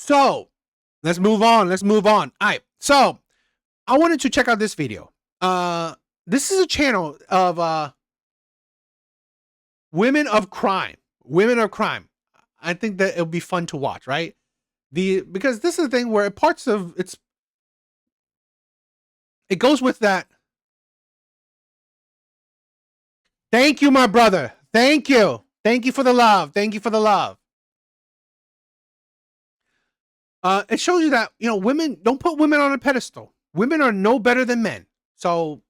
So let's move on. Let's move on. All right. So I wanted to check out this video. This is a channel of women of crime. Women of crime. I think that it'll be fun to watch, right? Because this is the thing where parts of it goes with that. Thank you, my brother. Thank you. Thank you for the love. Thank you for the love. It shows you that, you know, women, don't put women on a pedestal. Women are no better than men. So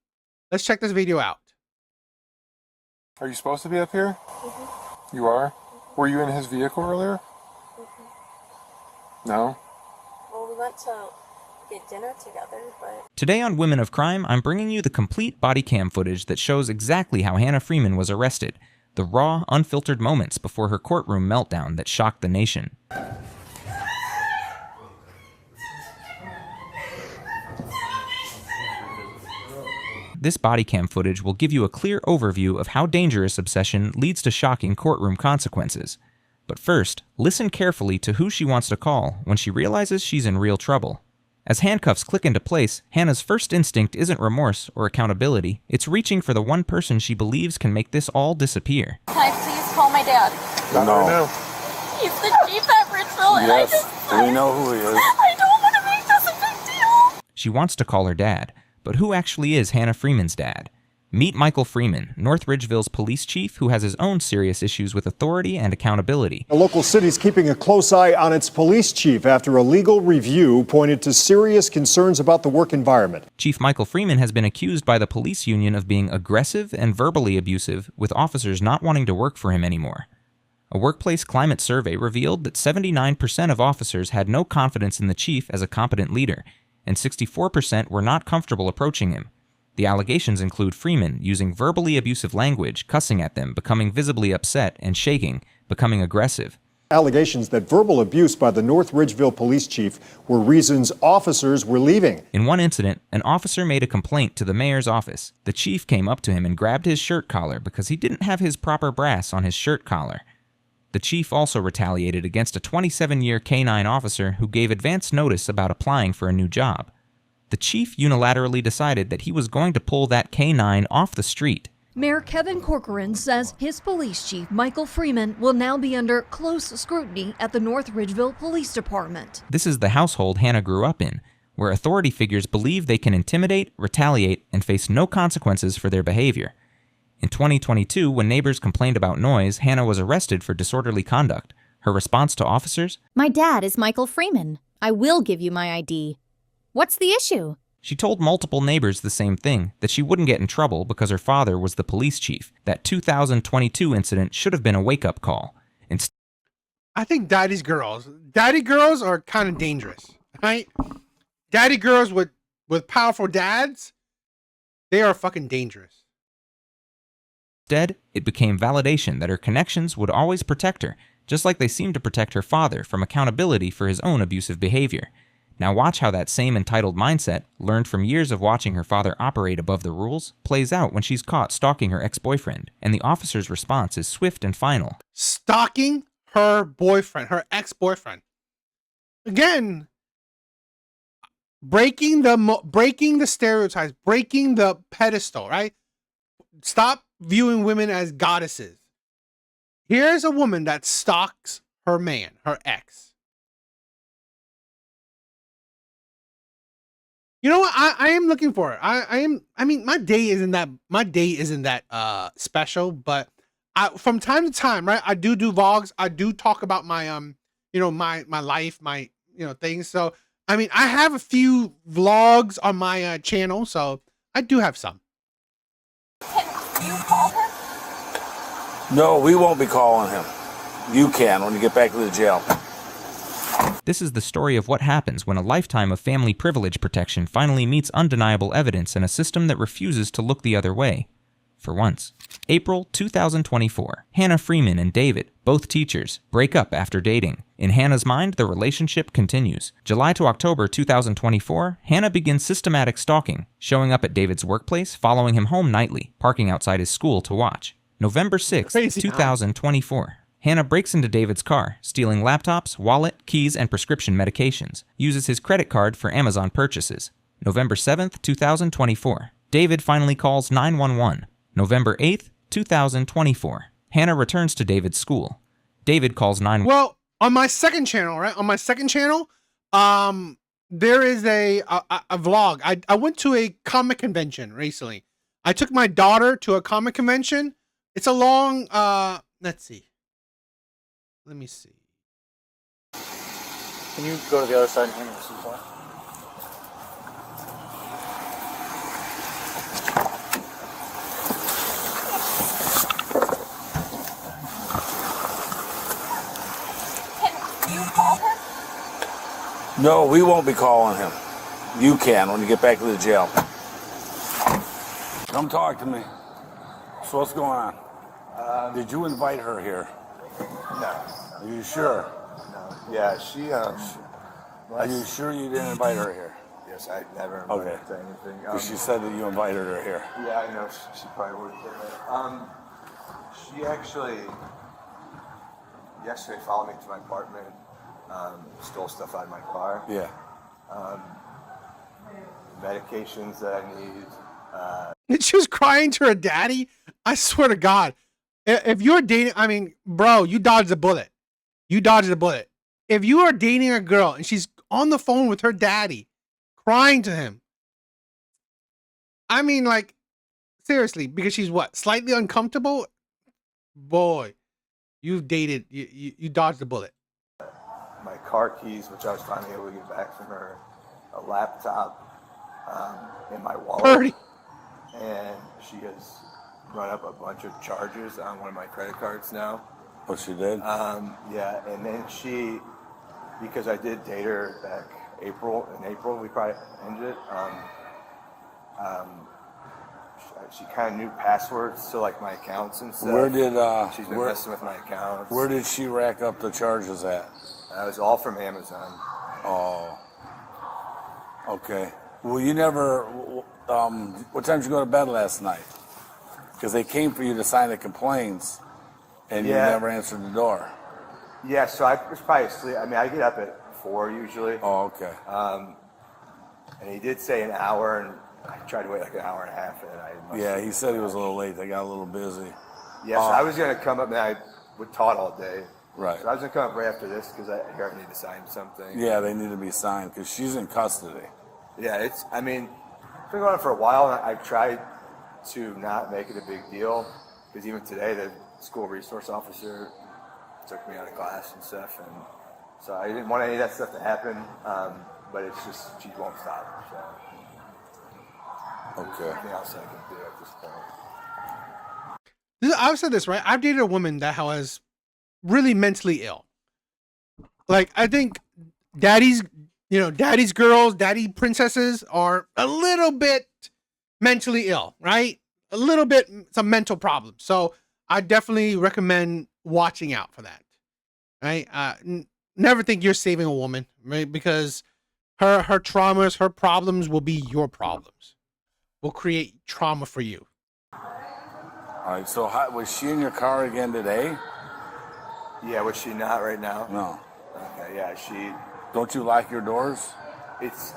let's check this video out. Are you supposed to be up here? Mm-hmm. You are? Were you in his vehicle earlier? Mm-hmm. No? Well, we went to get dinner together, but... Today on Women of Crime, I'm bringing you the complete body cam footage that shows exactly how Hannah Freeman was arrested. The raw, unfiltered moments before her courtroom meltdown that shocked the nation. This body cam footage will give you a clear overview of how dangerous obsession leads to shocking courtroom consequences. But first, listen carefully to who she wants to call when she realizes she's in real trouble. As handcuffs click into place, Hannah's first instinct isn't remorse or accountability, it's reaching for the one person she believes can make this all disappear. Can I please call my dad? No. He's the chief at Redpill, and Yes, we know who he is. I don't want to make this a big deal. She wants to call her dad, but who actually is Hannah Freeman's dad? Meet Michael Freeman, North Ridgeville's police chief who has his own serious issues with authority and accountability. The local city's keeping a close eye on its police chief after a legal review pointed to serious concerns about the work environment. Chief Michael Freeman has been accused by the police union of being aggressive and verbally abusive, with officers not wanting to work for him anymore. A workplace climate survey revealed that 79% of officers had no confidence in the chief as a competent leader, and 64% were not comfortable approaching him. The allegations include Freeman using verbally abusive language, cussing at them, becoming visibly upset, and shaking, becoming aggressive. Allegations that verbal abuse by the North Ridgeville police chief were reasons officers were leaving. In one incident, an officer made a complaint to the mayor's office. The chief came up to him and grabbed his shirt collar because he didn't have his proper brass on his shirt collar. The chief also retaliated against a 27-year K-9 officer who gave advance notice about applying for a new job. The chief unilaterally decided that he was going to pull that K-9 off the street. Mayor Kevin Corcoran says his police chief, Michael Freeman, will now be under close scrutiny at the North Ridgeville Police Department. This is the household Hannah grew up in, where authority figures believe they can intimidate, retaliate, and face no consequences for their behavior. In 2022, when neighbors complained about noise, Hannah was arrested for disorderly conduct. Her response to officers? My dad is Michael Freeman. I will give you my ID. What's the issue? She told multiple neighbors the same thing, that she wouldn't get in trouble because her father was the police chief. That 2022 incident should have been a wake-up call. I think daddy girls are kind of dangerous, right? Daddy girls with powerful dads, they are fucking dangerous. Instead, it became validation that her connections would always protect her, just like they seemed to protect her father from accountability for his own abusive behavior. Now watch how that same entitled mindset, learned from years of watching her father operate above the rules, plays out when she's caught stalking her ex-boyfriend, and the officer's response is swift and final. Stalking her boyfriend, her ex-boyfriend. Again, breaking the stereotypes, breaking the pedestal, right? Stop viewing women as goddesses. Here's a woman that stalks her man, her ex. You know what? I am looking for it. I mean, my day isn't that special, but from time to time, right? I do vlogs. I do talk about my you know, my life, my, you know, things. So I mean, I have a few vlogs on my channel, so I do have some. Can you call him? No, we won't be calling him. You can when you get back to the jail. This is the story of what happens when a lifetime of family privilege protection finally meets undeniable evidence in a system that refuses to look the other way. For once. April 2024. Hannah Freeman and David, both teachers, break up after dating. In Hannah's mind, the relationship continues. July to October 2024, Hannah begins systematic stalking, showing up at David's workplace, following him home nightly, parking outside his school to watch. November 6, 2024. Hannah breaks into David's car, stealing laptops, wallet, keys, and prescription medications. Uses his credit card for Amazon purchases. November 7th, 2024. David finally calls 911. November 8th, 2024. Hannah returns to David's school. David calls 911. Well, on my second channel, right? On my second channel, there is a vlog. I went to a comic convention recently. I took my daughter to a comic convention. It's a long, let's see. Let me see. Can you go to the other side and hand me the supply? Can you call him? No, we won't be calling him. You can when you get back to the jail. Come talk to me. So what's going on? Did you invite her here? No. Are you sure? No. Yeah, she, Are you sure you didn't invite her here? yes, I never invited Okay. her to anything. Because she said that you invited her here. Yeah, I know, she probably would have. She actually, yesterday followed me to my apartment, stole stuff out of my car, Yeah. medications that I need. And she was crying to her daddy. I swear to God, if you're dating, I mean, bro, you dodged a bullet. You dodged a bullet. If you are dating a girl and she's on the phone with her daddy, crying to him, I mean, like, seriously, because she's what, slightly uncomfortable? Boy, you've dated, you dodged the bullet. My car keys, which I was finally able to get back from her, a laptop, and my wallet. Purdy. And she has run up a bunch of charges on one of my credit cards now. What she did? Yeah, and then she, because I did date her back in April, we probably ended it. She kind of knew passwords to like my accounts and stuff. Where did She's been messing with my accounts. Where did she rack up the charges at? It was all from Amazon. Oh. Okay. Well, you never. What time did you go to bed last night? Because they came for you to sign the complaints, and you Yeah. never answered the door. Yeah, so I was probably asleep. I mean, I get up at 4 usually. Oh, okay. And he did say an hour, and I tried to wait like an hour and a half, and I must Yeah, have- he said he was a little late. They got a little busy. Yeah, so I was gonna come up, and I would taught all day. Right. So I was gonna come up right after this because I hear I need to sign something. Yeah, they need to be signed because she's in custody. Yeah, it's. I mean, it's been going on for a while, and I've tried to not make it a big deal because even today the school resource officer took me out of class and stuff, and so I didn't want any of that stuff to happen. But it's just she won't stop. So Okay. nothing else I can do at this point. I've said this, right? I've dated a woman that was really mentally ill. Like, I think daddy's girls, daddy princesses are a little bit mentally ill, right? A little bit, some mental problems. So I definitely recommend watching out for that, right? Never think you're saving a woman, right? Because her traumas, her problems will be your problems. Will create trauma for you. All right. So was she in your car again today? Yeah, was she not right now? No. Okay, yeah, she. Don't you lock your doors?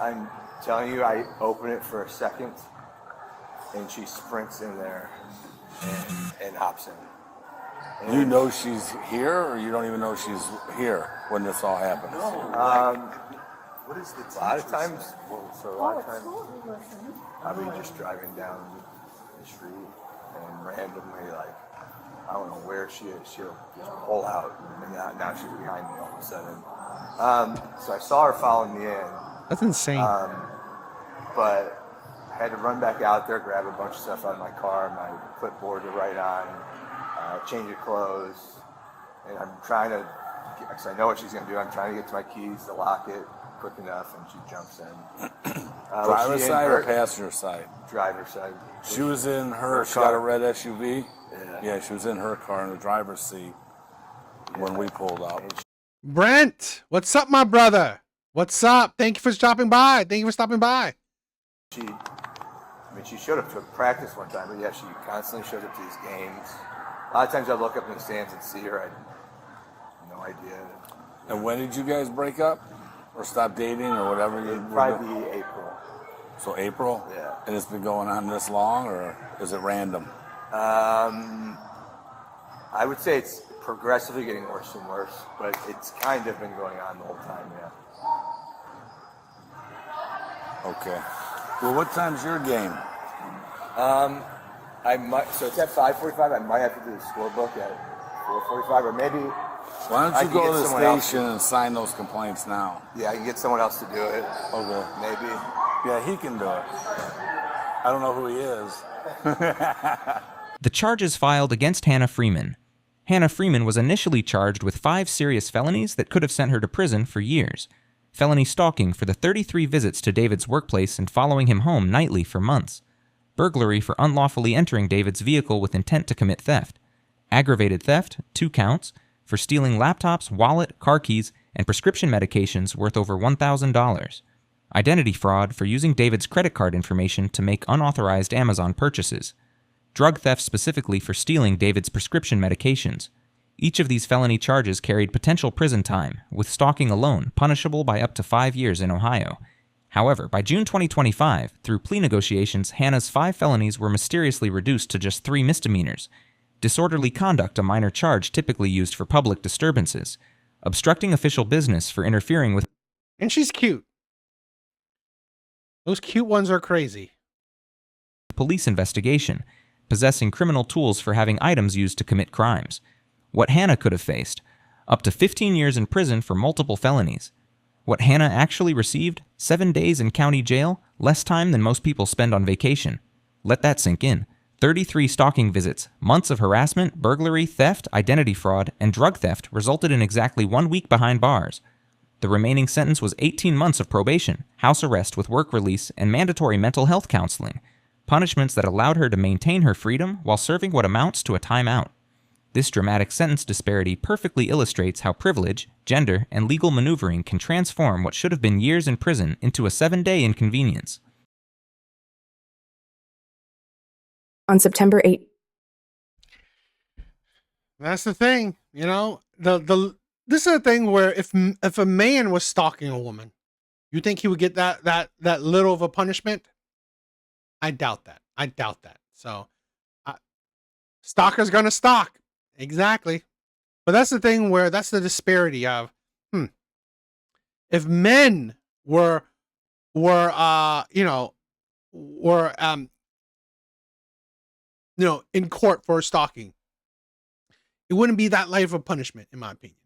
I'm telling you, I open it for a second, and she sprints in there and hops in. And You know she's here, or you don't even know she's here when this all happens? what is the a lot of times? So a lot of times, I'll be just driving down the street, and randomly, like, I don't know where she is, she'll just pull out, and now she's behind me all of a sudden. So I saw her following me in. That's insane. But I had to run back out there, grab a bunch of stuff out of my car, my clipboard to write on, change of clothes, and I'm trying to, because I know what she's going to do, I'm trying to get to my keys to lock it quick enough, and she jumps in. Driver's side or passenger side? Driver's side. She was in her, she got a red SUV? Yeah, she was in her car in the driver's seat when we pulled up. Brent, what's up, my brother? What's up? Thank you for stopping by. Thank you for stopping by. She showed up to practice one time, but yeah, she constantly shows up to these games. A lot of times I look up in the stands and see her. no idea. And when did you guys break up? Or stop dating or whatever? It'd probably be April. So April? Yeah. And it's been going on this long, or is it random? I would say it's progressively getting worse and worse, but it's kind of been going on the whole time, yeah. Okay. Well, what time's your game? I might. So it's at 5:45. I might have to do the scorebook at 4:45, or maybe. Why I don't you can go get to the someone else station and sign those complaints now? Yeah, I can get someone else to do it. Okay. Maybe. Yeah, he can do it. I don't know who he is. The charges filed against Hannah Freeman. Hannah Freeman was initially charged with 5 serious felonies that could have sent her to prison for years. Felony stalking for the 33 visits to David's workplace and following him home nightly for months. Burglary for unlawfully entering David's vehicle with intent to commit theft. Aggravated theft, 2 counts, for stealing laptops, wallet, car keys, and prescription medications worth over $1,000. Identity fraud for using David's credit card information to make unauthorized Amazon purchases. Drug theft specifically for stealing David's prescription medications. Each of these felony charges carried potential prison time, with stalking alone punishable by up to 5 years in Ohio. However, by June 2025, through plea negotiations, Hannah's 5 felonies were mysteriously reduced to just 3 misdemeanors. Disorderly conduct, a minor charge typically used for public disturbances. Obstructing official business for interfering with... And she's cute. Those cute ones are crazy. Police investigation. Possessing criminal tools for having items used to commit crimes. What Hannah could have faced. Up to 15 years in prison for multiple felonies. What Hannah actually received? 7 days in county jail, less time than most people spend on vacation. Let that sink in. 33 stalking visits, months of harassment, burglary, theft, identity fraud, and drug theft resulted in exactly 1 week behind bars. The remaining sentence was 18 months of probation, house arrest with work release, and mandatory mental health counseling. Punishments that allowed her to maintain her freedom while serving what amounts to a timeout. This dramatic sentence disparity perfectly illustrates how privilege, gender, and legal maneuvering can transform what should have been years in prison into a 7-day inconvenience. On September 8th. That's the thing, you know. This is a thing where if a man was stalking a woman, you think he would get that little of a punishment? I doubt that. So, stalker's gonna stalk. Exactly. But that's the thing where that's the disparity of, if men were in court for stalking, it wouldn't be that light of a punishment, in my opinion.